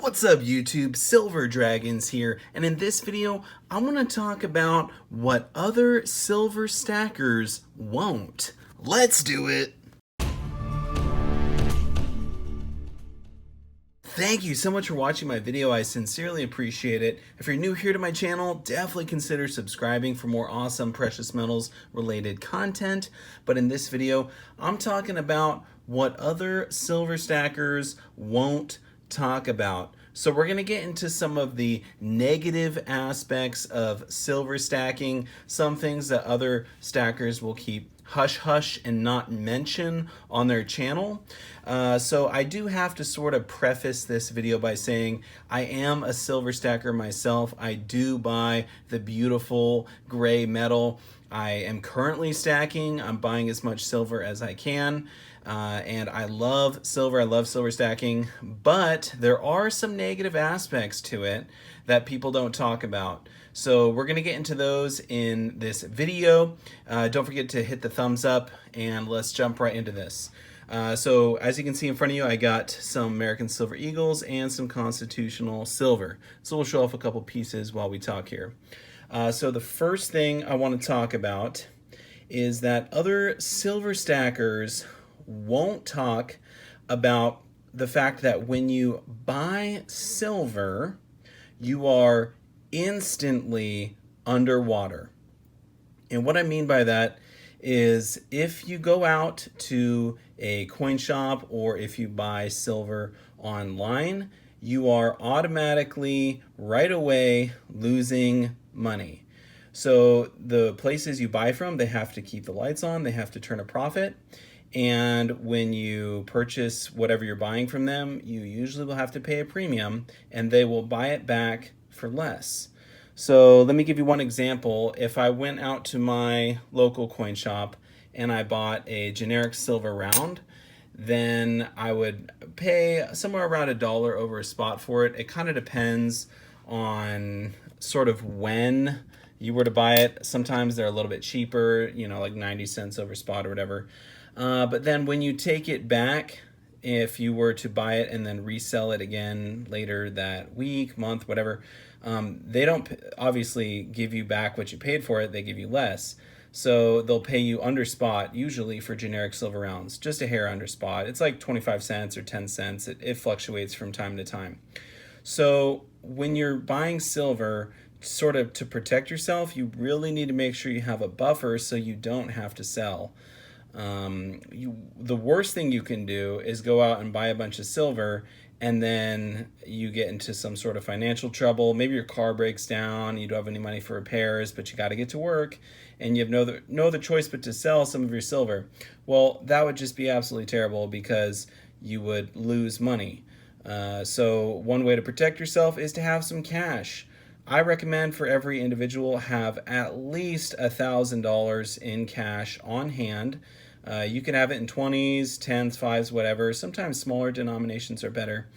What's up YouTube, Silver Dragons here, and in this video I want to talk about what other silver stackers won't. Let's do it! Thank you so much for watching my video. I sincerely appreciate it. If you're new here to my channel, definitely consider subscribing for more awesome precious metals related content. But in this video, I'm talking about what other silver stackers won't talk about. So we're going to get into some of the negative aspects of silver stacking, some things that other stackers will keep hush hush and not mention on their channel. So I do have to sort of preface this video by saying I am a silver stacker myself. I do buy the beautiful gray metal. I am currently stacking. I'm buying as much silver as I can. And I love silver. I love silver stacking, but there are some negative aspects to it that people don't talk about. So we're going to get into those in this video. Don't forget to hit the thumbs up and let's jump right into this. So as you can see in front of you, I got some American Silver Eagles and some Constitutional Silver. So we'll show off a couple pieces while we talk here. So the first thing I want to talk about is that other silver stackers won't talk about the fact that when you buy silver, you are instantly underwater. And what I mean by that is if you go out to a coin shop or if you buy silver online, you are automatically right away losing money. So the places you buy from, they have to keep the lights on, they have to turn a profit. And when you purchase whatever you're buying from them, you usually will have to pay a premium and they will buy it back for less. So let me give you one example. If I went out to my local coin shop and I bought a generic silver round, then I would pay somewhere around $1 over a spot for it. It kind of depends on sort of when you were to buy it. Sometimes they're a little bit cheaper, you know, like 90 cents over spot or whatever. But then when you take it back, if you were to buy it and then resell it again later that week, month, whatever, they don't obviously give you back what you paid for it, they give you less. So they'll pay you under spot, usually for generic silver rounds, just a hair under spot. It's like 25 cents or 10 cents. It fluctuates from time to time. So when you're buying silver, sort of to protect yourself, you really need to make sure you have a buffer so you don't have to sell. The worst thing you can do is go out and buy a bunch of silver and then you get into some sort of financial trouble. Maybe your car breaks down, you don't have any money for repairs, but you got to get to work and you have no other choice but to sell some of your silver. Well, that would just be absolutely terrible because you would lose money. So one way to protect yourself is to have some cash. I recommend for every individual have at least $1,000 in cash on hand. You can have it in 20s, 10s, 5s, whatever. Sometimes smaller denominations are better,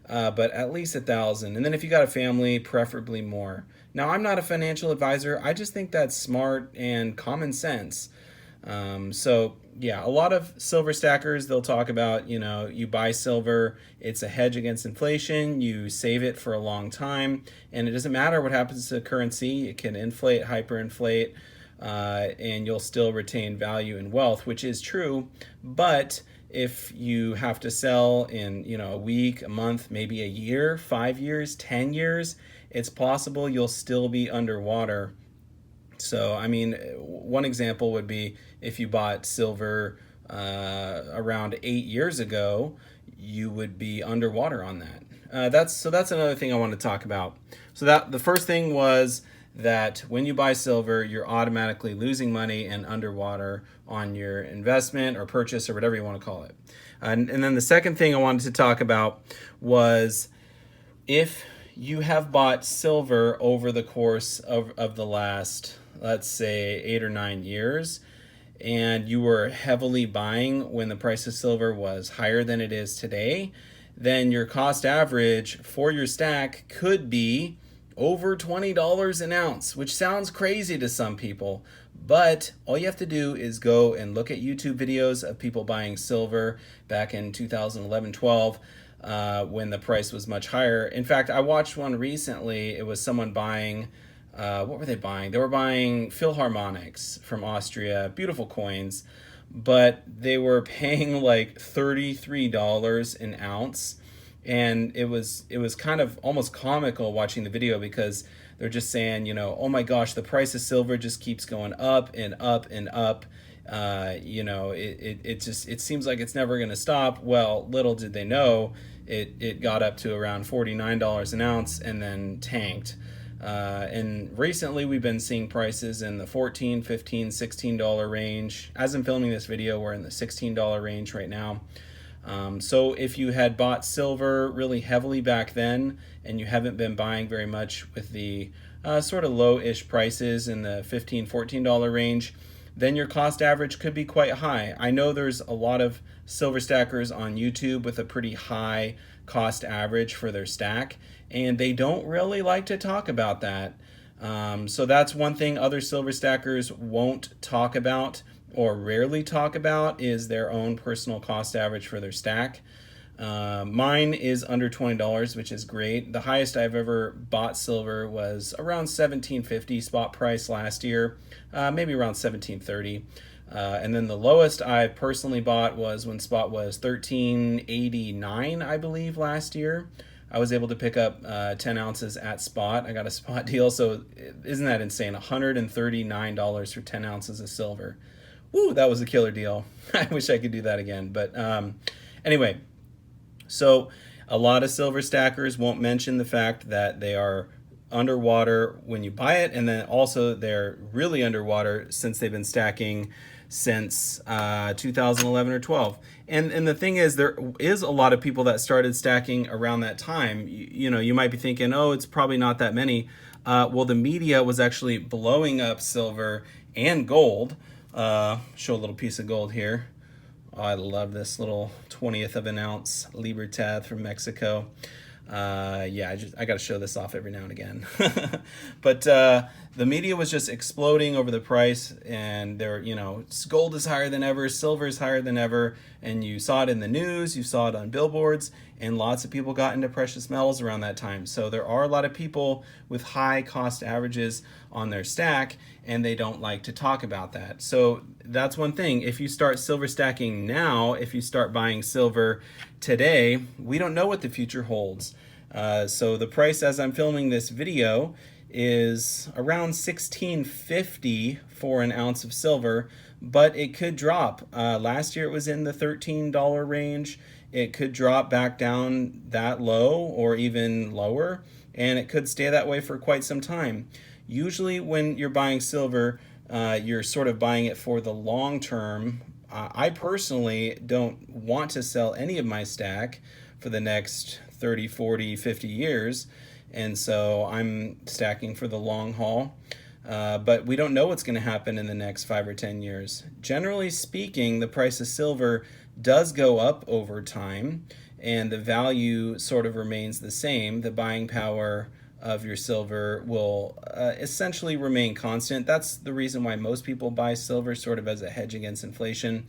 but at least 1,000. And then if you got a family, preferably more. Now, I'm not a financial advisor. I just think that's smart and common sense. So yeah, a lot of silver stackers, they'll talk about, you know, you buy silver, it's a hedge against inflation, you save it for a long time, and it doesn't matter what happens to the currency, it can inflate, hyperinflate, and you'll still retain value and wealth, which is true. But if you have to sell in, you know, a week, a month, maybe a year, 5 years, 10 years, it's possible you'll still be underwater. So, I mean, one example would be if you bought silver around 8 years ago, you would be underwater on that. That's another thing I want to talk about. So that the first thing was that when you buy silver, you're automatically losing money and underwater on your investment or purchase or whatever you want to call it. And then the second thing I wanted to talk about was if you have bought silver over the course of the last, let's say, 8 or 9 years, and you were heavily buying when the price of silver was higher than it is today, then your cost average for your stack could be over $20 an ounce, which sounds crazy to some people, but all you have to do is go and look at YouTube videos of people buying silver back in 2011, 12. when the price was much higher. In fact, I watched one recently. It was someone buying, what were they buying? They were buying Philharmonics from Austria, beautiful coins, but they were paying like $33 an ounce. And it was kind of almost comical watching the video, because they're just saying, you know, oh my gosh, the price of silver just keeps going up and up and up. You know, it seems like it's never going to stop. Well, little did they know, it got up to around $49 an ounce and then tanked. And recently we've been seeing prices in the $14, $15, $16 range. As I'm filming this video, we're in the $16 range right now. So if you had bought silver really heavily back then and you haven't been buying very much with the sort of low-ish prices in the $15, $14 range, then your cost average could be quite high. I know there's a lot of silver stackers on YouTube with a pretty high cost average for their stack, and they don't really like to talk about that. So that's one thing other silver stackers won't talk about, or rarely talk about, is their own personal cost average for their stack. Mine is under $20, which is great. The highest I've ever bought silver was around $17.50 spot price last year, maybe around $17.30. And then the lowest I personally bought was when spot was $13.89, I believe, last year. I was able to pick up 10 ounces at spot. I got a spot deal, so isn't that insane? $139 for 10 ounces of silver. Woo, that was a killer deal. I wish I could do that again. But anyway, so a lot of silver stackers won't mention the fact that they are underwater when you buy it, and then also they're really underwater since they've been stacking since 2011 or 12. And the thing is, there is a lot of people that started stacking around that time. You know, you might be thinking, oh, it's probably not that many. Well, the media was actually blowing up silver and gold. Show a little piece of gold here. Oh, I love this little 1/20 of an ounce Libertad from Mexico. Yeah, I got to show this off every now and again. But the media was just exploding over the price, and there, you know, gold is higher than ever, silver is higher than ever, and you saw it in the news, you saw it on billboards, and lots of people got into precious metals around that time. So there are a lot of people with high cost averages on their stack, and they don't like to talk about that. So that's one thing. If you start silver stacking now, if you start buying silver today, we don't know what the future holds. So the price as I'm filming this video is around $16.50 for an ounce of silver, but it could drop. Last year it was in the $13 range. It could drop back down that low or even lower, and it could stay that way for quite some time. Usually when you're buying silver, you're sort of buying it for the long term. I personally don't want to sell any of my stack for the next 30, 40, 50 years. And so I'm stacking for the long haul. But we don't know what's going to happen in the next 5 or 10 years. Generally speaking, the price of silver does go up over time, and the value sort of remains the same. The buying power of your silver will essentially remain constant. That's the reason why most people buy silver, sort of as a hedge against inflation.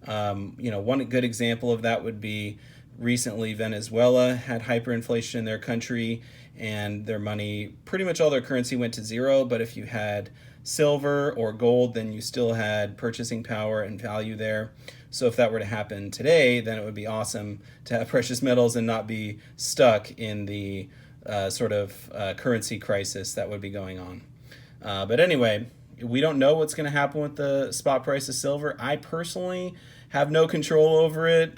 You know, one good example of that would be recently Venezuela had hyperinflation in their country, and their money, pretty much all their currency went to zero. But if you had silver or gold, then you still had purchasing power and value there. So if that were to happen today, then it would be awesome to have precious metals and not be stuck in the sort of currency crisis that would be going on. But anyway, we don't know what's going to happen with the spot price of silver. I personally have no control over it.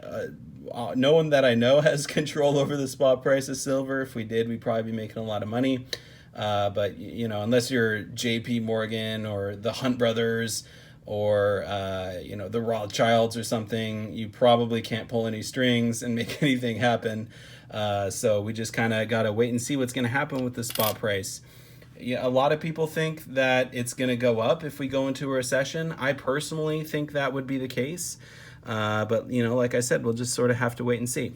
No one that I know has control over the spot price of silver. If we did, we'd probably be making a lot of money. But, you know, unless you're JP Morgan or the Hunt Brothers or, you know, the Rothschilds or something, you probably can't pull any strings and make anything happen. So we just kind of got to wait and see what's going to happen with the spot price. Yeah, a lot of people think that it's going to go up if we go into a recession. I personally think that would be the case. But, you know, like I said, we'll just sort of have to wait and see.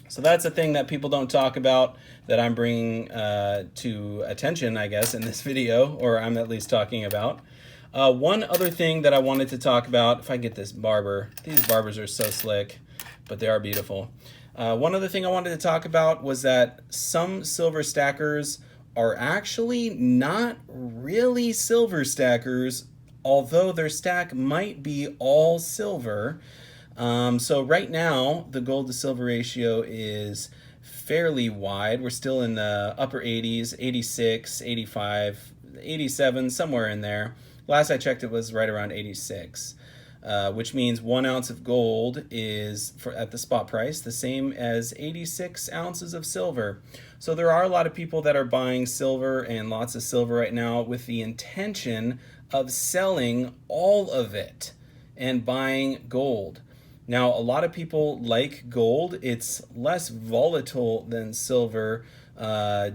So that's a thing that people don't talk about that I'm bringing to attention, I guess, in this video, or I'm at least talking about. One other thing that I wanted to talk about, if I get this barber, these barbers are so slick, but they are beautiful. One other thing I wanted to talk about was that some silver stackers are actually not really silver stackers, although their stack might be all silver. So right now, the gold to silver ratio is fairly wide. We're still in the upper 80s, 86, 85, 87, somewhere in there. Last I checked, it was right around 86. Which means 1 ounce of gold is, at the spot price, the same as 86 ounces of silver. So there are a lot of people that are buying silver and lots of silver right now with the intention of selling all of it and buying gold. Now, a lot of people like gold. It's less volatile than silver,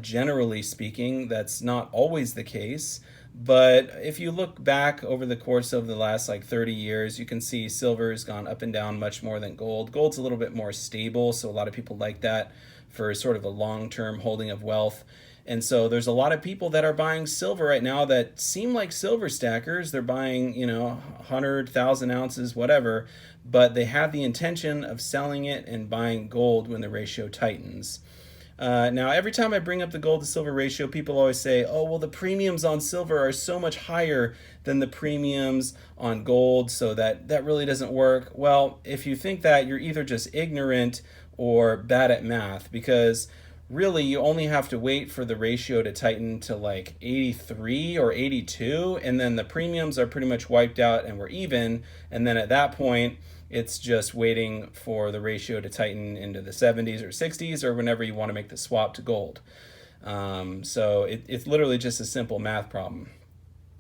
generally speaking. That's not always the case. But if you look back over the course of the last like 30 years, you can see silver has gone up and down much more than gold. Gold's a little bit more stable, so a lot of people like that for sort of a long-term holding of wealth. And so there's a lot of people that are buying silver right now that seem like silver stackers. They're buying, 100,000 ounces, whatever, but they have the intention of selling it and buying gold when the ratio tightens. Now, every time I bring up the gold to silver ratio, people always say, oh, well, the premiums on silver are so much higher than the premiums on gold, so that really doesn't work. Well, if you think that, you're either just ignorant or bad at math, because really you only have to wait for the ratio to tighten to like 83 or 82, and then the premiums are pretty much wiped out and we're even, and then at that point, it's just waiting for the ratio to tighten into the 70s or 60s or whenever you want to make the swap to gold. So it's literally just a simple math problem.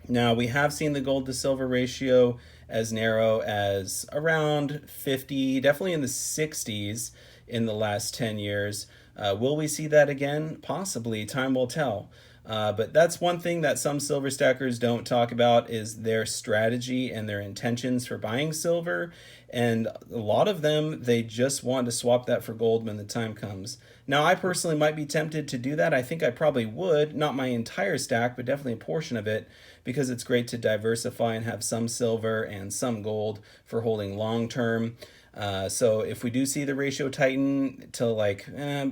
Now, we have seen the gold to silver ratio as narrow as around 50, definitely in the 60s in the last 10 years. Will we see that again? Possibly. Time will tell. But that's one thing that some silver stackers don't talk about is their strategy and their intentions for buying silver. And a lot of them, they just want to swap that for gold when the time comes. Now, I personally might be tempted to do that. I think I probably would, not my entire stack, but definitely a portion of it, because it's great to diversify and have some silver and some gold for holding long term. So if we do see the ratio tighten to like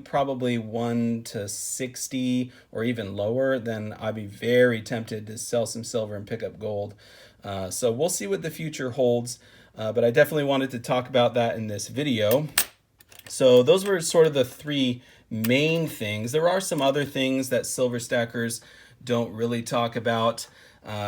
probably 1 to 60 or even lower, then I'd be very tempted to sell some silver and pick up gold. So we'll see what the future holds, but I definitely wanted to talk about that in this video. So those were sort of the three main things. There are some other things that silver stackers don't really talk about.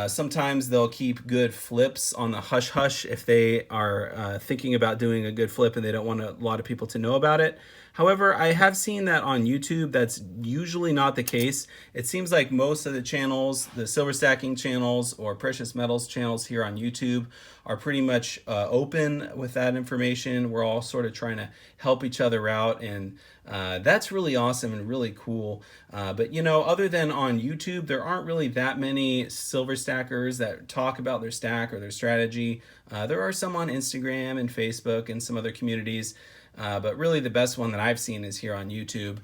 Sometimes they'll keep good flips on the hush hush if they are thinking about doing a good flip and they don't want a lot of people to know about it. However, I have seen that on YouTube. That's usually not the case. It seems like most of the channels, the silver stacking channels or precious metals channels here on YouTube, are pretty much open with that information. We're all sort of trying to help each other out, and that's really awesome and really cool. But other than on YouTube, there aren't really that many silver stackers that talk about their stack or their strategy. There are some on Instagram and Facebook and some other communities. But really the best one that I've seen is here on YouTube.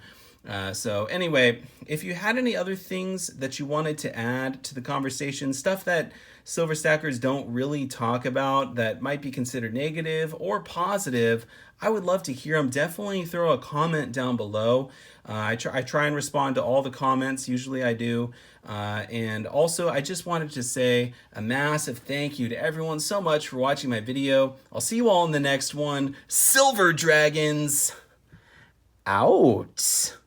So anyway, if you had any other things that you wanted to add to the conversation, stuff that silver stackers don't really talk about that might be considered negative or positive, I would love to hear them. Definitely throw a comment down below. I try and respond to all the comments. Usually I do. And also, I just wanted to say a massive thank you to everyone so much for watching my video. I'll see you all in the next one. Silver Dragons out.